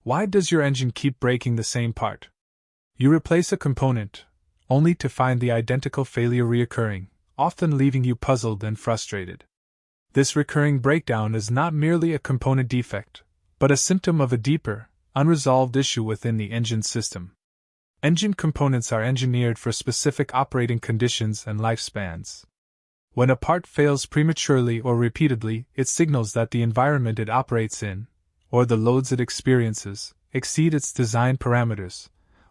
Why does your engine keep breaking the same part? You replace a component, only to find the identical failure reoccurring, often leaving you puzzled and frustrated. This recurring breakdown is not merely a component defect, but a symptom of a deeper, unresolved issue within the engine system. Engine components are engineered for specific operating conditions and lifespans. When a part fails prematurely or repeatedly, it signals that the environment it operates in, or the loads it experiences, exceed its design parameters,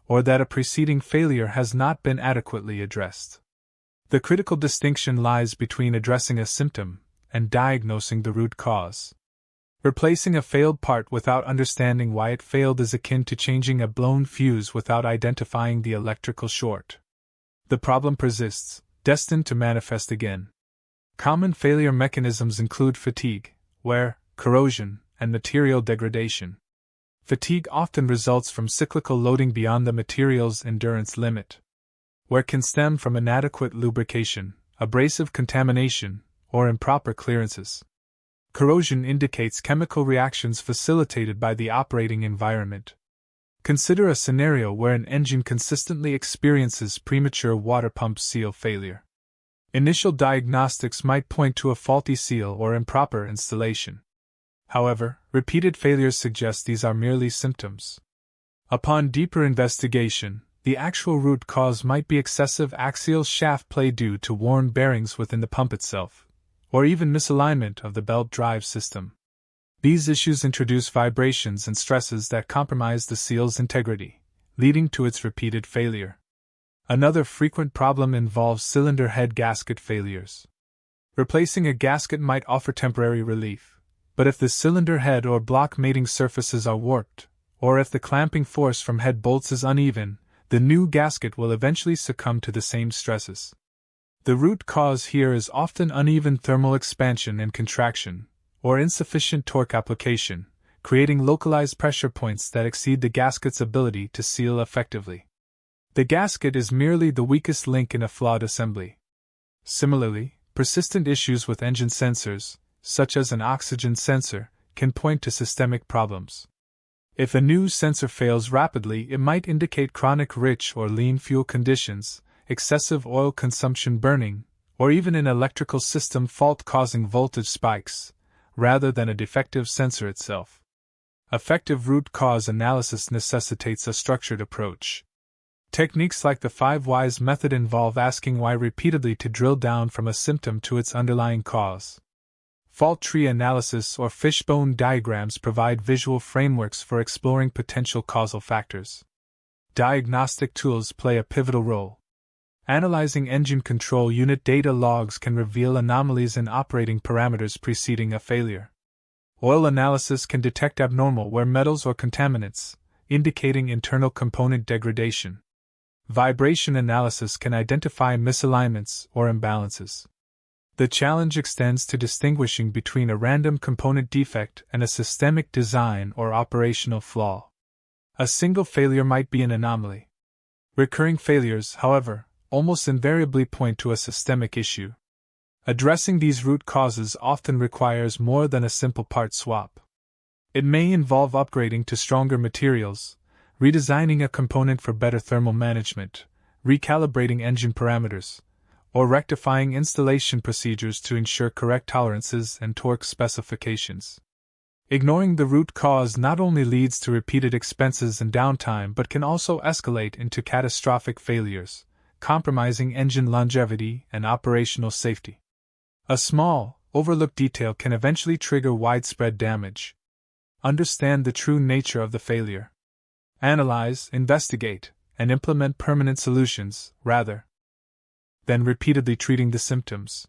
or that a preceding failure has not been adequately addressed. The critical distinction lies between addressing a symptom and diagnosing the root cause. Replacing a failed part without understanding why it failed is akin to changing a blown fuse without identifying the electrical short. The problem persists, destined to manifest again. Common failure mechanisms include fatigue, wear, corrosion, and material degradation. Fatigue often results from cyclical loading beyond the material's endurance limit. Wear can stem from inadequate lubrication, abrasive contamination, or improper clearances. Corrosion indicates chemical reactions facilitated by the operating environment. Consider a scenario where an engine consistently experiences premature water pump seal failure. Initial diagnostics might point to a faulty seal or improper installation. However, repeated failures suggest these are merely symptoms. Upon deeper investigation, the actual root cause might be excessive axial shaft play due to worn bearings within the pump itself, or even misalignment of the belt drive system. These issues introduce vibrations and stresses that compromise the seal's integrity, leading to its repeated failure. Another frequent problem involves cylinder head gasket failures. Replacing a gasket might offer temporary relief, but if the cylinder head or block mating surfaces are warped, or if the clamping force from head bolts is uneven, the new gasket will eventually succumb to the same stresses. The root cause here is often uneven thermal expansion and contraction, or insufficient torque application, creating localized pressure points that exceed the gasket's ability to seal effectively. The gasket is merely the weakest link in a flawed assembly. Similarly, persistent issues with engine sensors, such as an oxygen sensor, can point to systemic problems. If a new sensor fails rapidly, it might indicate chronic rich or lean fuel conditions, excessive oil consumption burning, or even an electrical system fault causing voltage spikes, rather than a defective sensor itself. Effective root cause analysis necessitates a structured approach. Techniques like the 5 whys method involve asking why repeatedly to drill down from a symptom to its underlying cause. Fault tree analysis or fishbone diagrams provide visual frameworks for exploring potential causal factors. Diagnostic tools play a pivotal role. Analyzing engine control unit data logs can reveal anomalies in operating parameters preceding a failure. Oil analysis can detect abnormal wear metals or contaminants, indicating internal component degradation. Vibration analysis can identify misalignments or imbalances. The challenge extends to distinguishing between a random component defect and a systemic design or operational flaw. A single failure might be an anomaly. Recurring failures, however, almost invariably point to a systemic issue. Addressing these root causes often requires more than a simple part swap. It may involve upgrading to stronger materials, redesigning a component for better thermal management, recalibrating engine parameters, or rectifying installation procedures to ensure correct tolerances and torque specifications. Ignoring the root cause not only leads to repeated expenses and downtime but can also escalate into catastrophic failures, compromising engine longevity and operational safety. A small, overlooked detail can eventually trigger widespread damage. Understand the true nature of the failure. Analyze, investigate, and implement permanent solutions, rather than repeatedly treating the symptoms.